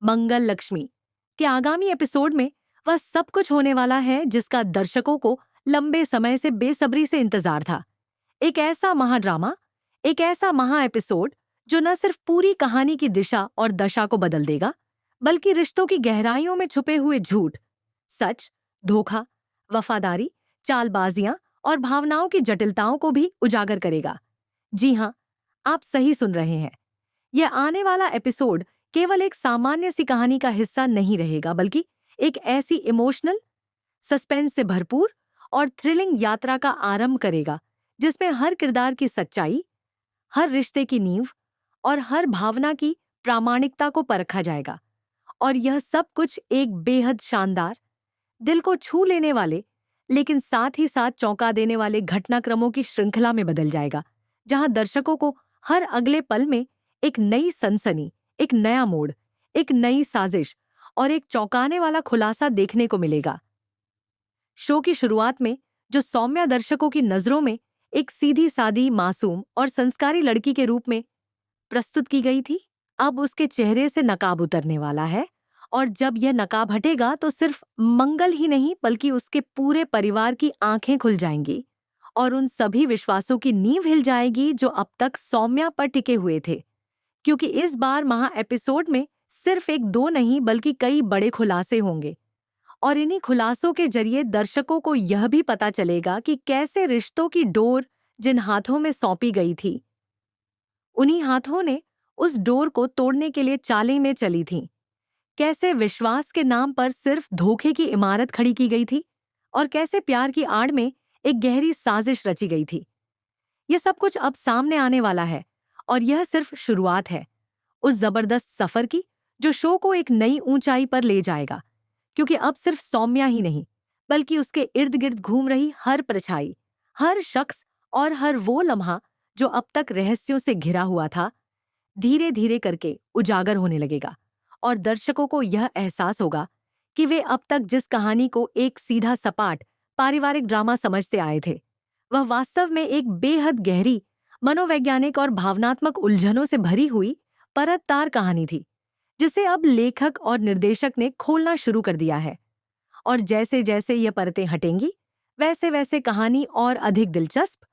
मंगल लक्ष्मी के आगामी एपिसोड में वह सब कुछ होने वाला है जिसका दर्शकों को लंबे समय से बेसब्री से इंतजार था। एक ऐसा महाड्रामा, एक ऐसा महा एपिसोड जो न सिर्फ पूरी कहानी की दिशा और दशा को बदल देगा, बल्कि रिश्तों की गहराइयों में छुपे हुए झूठ, सच, धोखा, वफादारी, चालबाजियां और भावनाओं की जटिलताओं को भी उजागर करेगा। जी हाँ, आप सही सुन रहे हैं। यह आने वाला एपिसोड केवल एक सामान्य सी कहानी का हिस्सा नहीं रहेगा, बल्कि एक ऐसी इमोशनल, सस्पेंस से भरपूर और थ्रिलिंग यात्रा का आरंभ करेगा जिसमें हर किरदार की सच्चाई, हर रिश्ते की नींव और हर भावना की प्रामाणिकता को परखा जाएगा। और यह सब कुछ एक बेहद शानदार, दिल को छू लेने वाले, लेकिन साथ ही साथ चौंका देने वाले घटनाक्रमों की श्रृंखला में बदल जाएगा, जहां दर्शकों को हर अगले पल में एक नई सनसनी, एक नया मोड़, एक नई साजिश और एक चौंकाने वाला खुलासा देखने को मिलेगा। शो की शुरुआत में जो सौम्या दर्शकों की नजरों में एक सीधी सादी, मासूम और संस्कारी लड़की के रूप में प्रस्तुत की गई थी, अब उसके चेहरे से नकाब उतरने वाला है। और जब यह नकाब हटेगा तो सिर्फ मंगल ही नहीं बल्कि उसके पूरे परिवार की आंखें खुल जाएंगी और उन सभी विश्वासों की नींव हिल जाएगी जो अब तक सौम्या पर टिके हुए थे। क्योंकि इस बार महा एपिसोड में सिर्फ एक दो नहीं बल्कि कई बड़े खुलासे होंगे, और इन्हीं खुलासों के जरिए दर्शकों को यह भी पता चलेगा कि कैसे रिश्तों की डोर जिन हाथों में सौंपी गई थी, उन्हीं हाथों ने उस डोर को तोड़ने के लिए चालें में चली थीं। कैसे विश्वास के नाम पर सिर्फ धोखे की इमारत खड़ी की गई थी और कैसे प्यार की आड़ में एक गहरी साजिश रची गई थी। यह सब कुछ अब सामने आने वाला है, और यह सिर्फ शुरुआत है उस जबरदस्त सफर की जो शो को एक नई ऊंचाई पर ले जाएगा। क्योंकि अब सिर्फ सौम्या ही नहीं बल्कि उसके इर्द गिर्द घूम रही हर परछाई, हर शख्स और हर वो लम्हा जो अब तक रहस्यों से घिरा हुआ था, धीरे धीरे करके उजागर होने लगेगा। और दर्शकों को यह एहसास होगा कि वे अब तक जिस कहानी को एक सीधा सपाट पारिवारिक ड्रामा समझते आए थे, वह वास्तव में एक बेहद गहरी, मनोवैज्ञानिक और भावनात्मक उलझनों से भरी हुई परतदार कहानी थी, जिसे अब लेखक और निर्देशक ने खोलना शुरू कर दिया है। और जैसे जैसे ये परतें हटेंगी, वैसे वैसे कहानी और अधिक दिलचस्प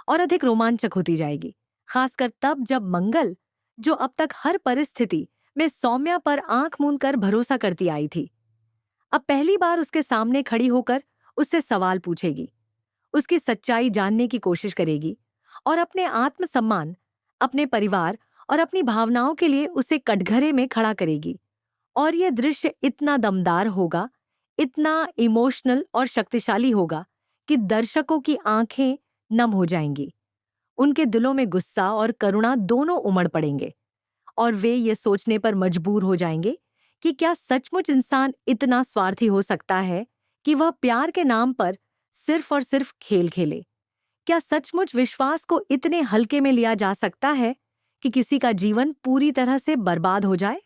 और अधिक रोमांचक होती जाएगी। खासकर तब जब मंगल, जो अब तक हर परिस्थिति में सौम्या पर आंख मूंद कर भरोसा करती आई थी, अब पहली बार उसके सामने खड़ी होकर उससे सवाल पूछेगी, उसकी सच्चाई जानने की कोशिश करेगी और अपने आत्मसम्मान, अपने परिवार और अपनी भावनाओं के लिए उसे कटघरे में खड़ा करेगी। और यह दृश्य इतना दमदार होगा, इतना इमोशनल और शक्तिशाली होगा कि दर्शकों की आंखें नम हो जाएंगी। उनके दिलों में गुस्सा और करुणा दोनों उमड़ पड़ेंगे और वे ये सोचने पर मजबूर हो जाएंगे कि क्या सचमुच इंसान इतना स्वार्थी हो सकता है कि वह प्यार के नाम पर सिर्फ और सिर्फ खेल खेले। क्या सचमुच विश्वास को इतने हल्के में लिया जा सकता है कि किसी का जीवन पूरी तरह से बर्बाद हो जाए।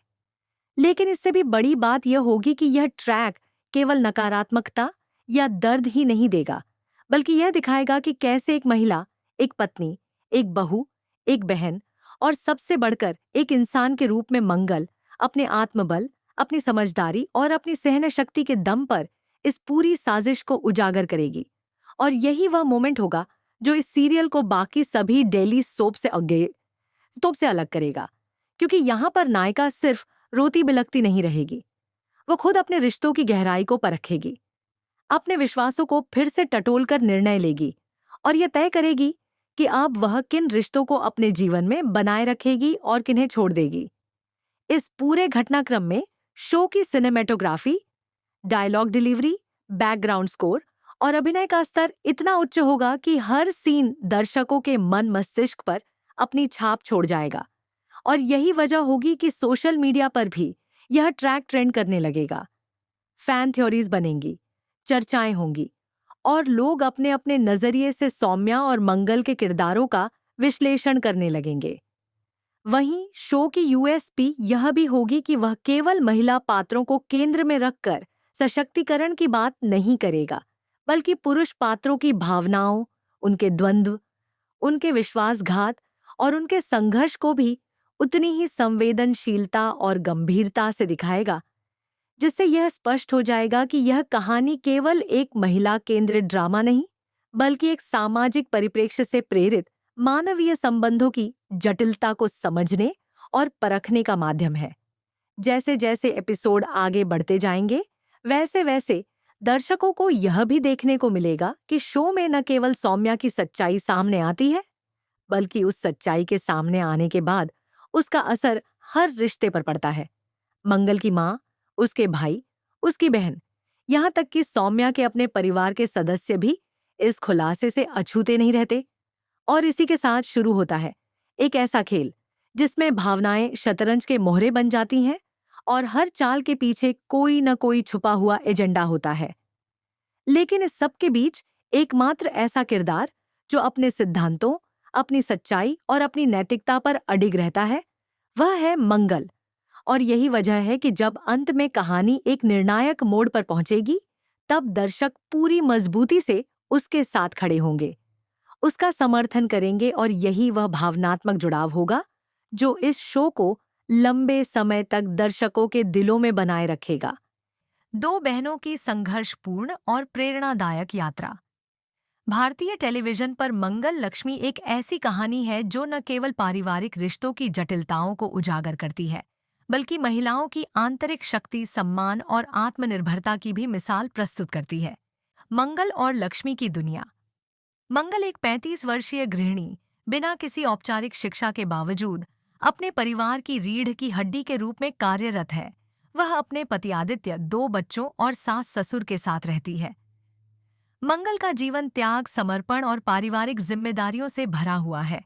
लेकिन इससे भी बड़ी बात यह होगी कि यह ट्रैक केवल नकारात्मकता या दर्द ही नहीं देगा, बल्कि यह दिखाएगा कि कैसे एक महिला, एक पत्नी, एक बहू, एक बहन और सबसे बढ़कर एक इंसान के रूप में मंगल अपने आत्मबल, अपनी समझदारी और अपनी सहन शक्ति के दम पर इस पूरी साजिश को उजागर करेगी। और यही वह मोमेंट होगा जो इस सीरियल को बाकी सभी डेली सोप से अलग करेगा। क्योंकि यहाँ पर नायिका सिर्फ रोती बिलखती नहीं रहेगी, वो खुद अपने रिश्तों की गहराई को परखेगी, अपने विश्वासों को फिर से टटोलकर निर्णय लेगी और यह तय करेगी कि अब वह किन रिश्तों को अपने जीवन में बनाए रखेगी और किन्हें छोड़ देगी। इस पूरे घटनाक्रम में शो की cinematography, dialogue delivery, background score और अभिनय का स्तर इतना उच्च होगा कि हर सीन दर्शकों के मन मस्तिष्क पर अपनी छाप छोड़ जाएगा। और यही वजह होगी कि सोशल मीडिया पर भी यह ट्रैक ट्रेंड करने लगेगा। फैन थ्योरीज बनेंगी, चर्चाएं होंगी और लोग अपने अपने नजरिए से सौम्या और मंगल के किरदारों का विश्लेषण करने लगेंगे। वहीं शो की यूएसपी यह भी होगी कि वह केवल महिला पात्रों को केंद्र में रखकर सशक्तिकरण की बात नहीं करेगा, बल्कि पुरुष पात्रों की भावनाओं, उनके द्वंद्व, उनके विश्वासघात और उनके संघर्ष को भी उतनी ही संवेदनशीलता और गंभीरता से दिखाएगा, जिससे यह स्पष्ट हो जाएगा कि यह कहानी केवल एक महिला केंद्रित ड्रामा नहीं, बल्कि एक सामाजिक परिप्रेक्ष्य से प्रेरित मानवीय संबंधों की जटिलता को समझने और परखने का माध्यम है। जैसे जैसे एपिसोड आगे बढ़ते जाएंगे, वैसे वैसे दर्शकों को यह भी देखने को मिलेगा कि शो में न केवल सौम्या की सच्चाई सामने आती है, बल्कि उस सच्चाई के सामने आने के बाद उसका असर हर रिश्ते पर पड़ता है। मंगल की माँ, उसके भाई, उसकी बहन, यहाँ तक कि सौम्या के अपने परिवार के सदस्य भी इस खुलासे से अछूते नहीं रहते। और इसी के साथ शुरू होता है एक ऐसा खेल जिसमें भावनाएं शतरंज के मोहरे बन जाती हैं और हर चाल के पीछे कोई न कोई छुपा हुआ एजेंडा होता है। लेकिन इस सब के बीच एकमात्र ऐसा किरदार जो अपने सिद्धांतों, अपनी सच्चाई और अपनी नैतिकता पर अडिग रहता है, वह है मंगल। और यही वजह है कि जब अंत में कहानी एक निर्णायक मोड़ पर पहुंचेगी, तब दर्शक पूरी मजबूती से उसके साथ खड़े होंगे, उसका समर्थन करेंगे, और यही वह भावनात्मक जुड़ाव होगा जो इस शो को लंबे समय तक दर्शकों के दिलों में बनाए रखेगा। दो बहनों की संघर्षपूर्ण और प्रेरणादायक यात्रा। भारतीय टेलीविजन पर मंगल लक्ष्मी एक ऐसी कहानी है जो न केवल पारिवारिक रिश्तों की जटिलताओं को उजागर करती है, बल्कि महिलाओं की आंतरिक शक्ति, सम्मान और आत्मनिर्भरता की भी मिसाल प्रस्तुत करती है। मंगल और लक्ष्मी की दुनिया। मंगल एक 35 वर्षीय गृहिणी, बिना किसी औपचारिक शिक्षा के बावजूद अपने परिवार की रीढ़ की हड्डी के रूप में कार्यरत है। वह अपने पति आदित्य, 2 बच्चों और सास ससुर के साथ रहती है। मंगल का जीवन त्याग, समर्पण और पारिवारिक जिम्मेदारियों से भरा हुआ है।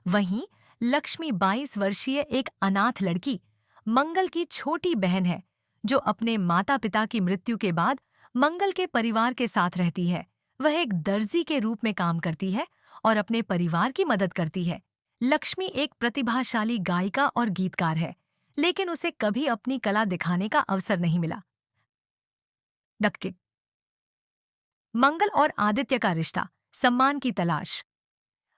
वहीं लक्ष्मी 22 वर्षीय एक अनाथ लड़की, मंगल की छोटी बहन है, जो अपने माता पिता की मृत्यु के बाद मंगल के परिवार के साथ रहती है। वह एक दर्जी के रूप में काम करती है और अपने परिवार की मदद करती है। लक्ष्मी एक प्रतिभाशाली गायिका और गीतकार है, लेकिन उसे कभी अपनी कला दिखाने का अवसर नहीं मिला। डक्के मंगल और आदित्य का रिश्ता, सम्मान की तलाश।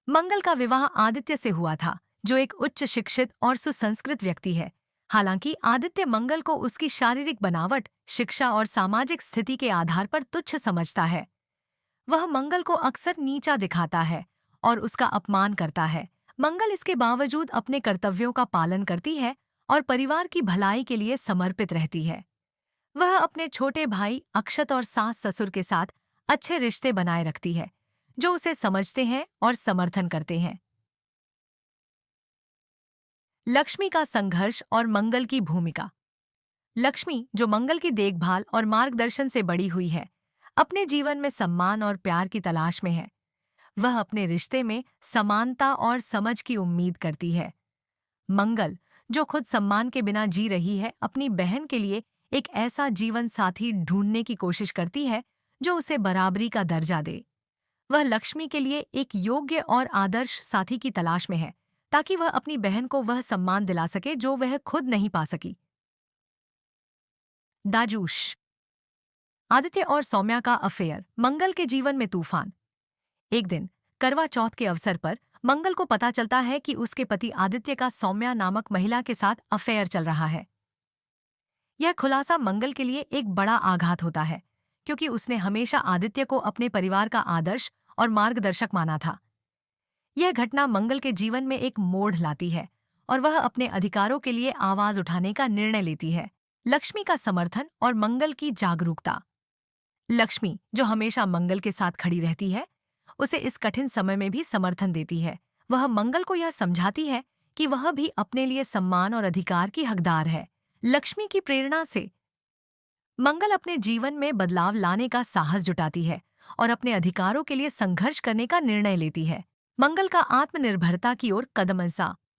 मंगल का विवाह आदित्य से हुआ था, जो एक उच्च शिक्षित और सुसंस्कृत व्यक्ति है। हालांकि आदित्य मंगल को उसकी शारीरिक बनावट, शिक्षा और सामाजिक स्थिति के आधार पर तुच्छ समझता है। वह मंगल को अक्सर नीचा दिखाता है और उसका अपमान करता है। मंगल इसके बावजूद अपने कर्तव्यों का पालन करती है और परिवार की भलाई के लिए समर्पित रहती है। वह अपने छोटे भाई अक्षत और सास ससुर के साथ अच्छे रिश्ते बनाए रखती है, जो उसे समझते हैं और समर्थन करते हैं। लक्ष्मी का संघर्ष और मंगल की भूमिका। लक्ष्मी, जो मंगल की देखभाल और मार्गदर्शन से बड़ी हुई है, अपने जीवन में सम्मान और प्यार की तलाश में है। वह अपने रिश्ते में समानता और समझ की उम्मीद करती है। मंगल, जो खुद सम्मान के बिना जी रही है, अपनी बहन के लिए एक ऐसा जीवन साथी ढूंढने की कोशिश करती है जो उसे बराबरी का दर्जा दे। वह लक्ष्मी के लिए एक योग्य और आदर्श साथी की तलाश में है, ताकि वह अपनी बहन को वह सम्मान दिला सके जो वह खुद नहीं पा सकी। दाजूश। आदित्य और सौम्या का अफेयर, मंगल के जीवन में तूफान। एक दिन करवा चौथ के अवसर पर मंगल को पता चलता है कि उसके पति आदित्य का सौम्या नामक महिला के साथ अफेयर चल रहा है। यह खुलासा मंगल के लिए एक बड़ा आघात होता है, क्योंकि उसने हमेशा आदित्य को अपने परिवार का आदर्श और मार्गदर्शक माना था। यह घटना मंगल के जीवन में एक मोड़ लाती है और वह अपने अधिकारों के लिए आवाज उठाने का निर्णय लेती है। लक्ष्मी का समर्थन और मंगल की जागरूकता। लक्ष्मी, जो हमेशा मंगल के साथ खड़ी रहती है, उसे इस कठिन समय में भी समर्थन देती है। वह मंगल को यह समझाती है कि वह भी अपने लिए सम्मान और अधिकार की हकदार है। लक्ष्मी की प्रेरणा से मंगल अपने जीवन में बदलाव लाने का साहस जुटाती है और अपने अधिकारों के लिए संघर्ष करने का निर्णय लेती है। मंगल का आत्मनिर्भरता की ओर कदम।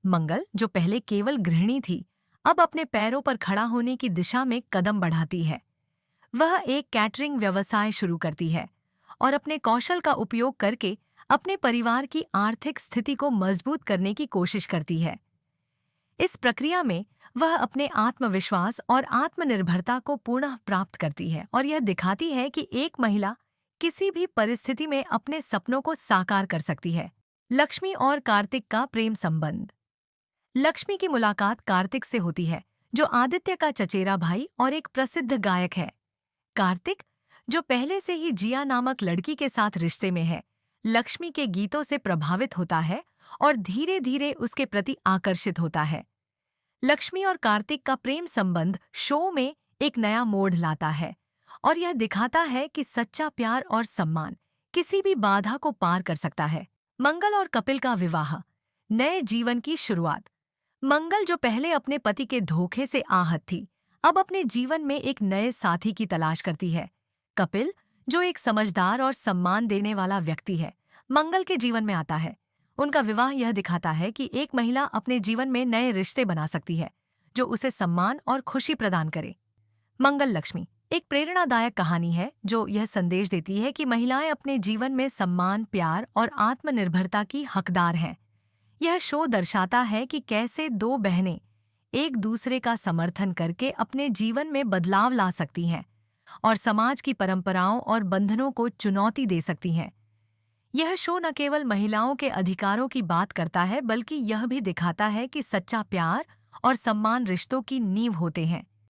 मंगल, जो पहले केवल गृहिणी थी, अब अपने पैरों पर खड़ा होने की दिशा में कदम बढ़ाती है। वह एक कैटरिंग व्यवसाय शुरू करती है और अपने कौशल का उपयोग करके अपने परिवार की आर्थिक स्थिति को मजबूत करने की कोशिश करती है। इस प्रक्रिया में वह अपने आत्मविश्वास और आत्मनिर्भरता को पुनः प्राप्त करती है और यह दिखाती है कि एक महिला किसी भी परिस्थिति में अपने सपनों को साकार कर सकती है। लक्ष्मी और कार्तिक का प्रेम संबंध। लक्ष्मी की मुलाकात कार्तिक से होती है, जो आदित्य का चचेरा भाई और एक प्रसिद्ध गायक है। कार्तिक, जो पहले से ही जिया नामक लड़की के साथ रिश्ते में है, लक्ष्मी के गीतों से प्रभावित होता है और धीरे धीरे उसके प्रति आकर्षित होता है। लक्ष्मी और कार्तिक का प्रेम संबंध शो में एक नया मोड़ लाता है और यह दिखाता है कि सच्चा प्यार और सम्मान किसी भी बाधा को पार कर सकता है। मंगल और कपिल का विवाह, नए जीवन की शुरुआत। मंगल, जो पहले अपने पति के धोखे से आहत थी, अब अपने जीवन में एक नए साथी की तलाश करती है। कपिल, जो एक समझदार और सम्मान देने वाला व्यक्ति है, मंगल के जीवन में आता है। उनका विवाह यह दिखाता है कि एक महिला अपने जीवन में नए रिश्ते बना सकती है, जो उसे सम्मान और खुशी प्रदान करे। मंगल लक्ष्मी एक प्रेरणादायक कहानी है जो यह संदेश देती है कि महिलाएं अपने जीवन में सम्मान, प्यार और आत्मनिर्भरता की हकदार हैं। यह शो दर्शाता है कि कैसे दो बहनें एक दूसरे का समर्थन करके अपने जीवन में बदलाव ला सकती हैं और समाज की परंपराओं और बंधनों को चुनौती दे सकती हैं। यह शो न केवल महिलाओं के अधिकारों की बात करता है, बल्कि यह भी दिखाता है कि सच्चा प्यार और सम्मान रिश्तों की नींव होते हैं।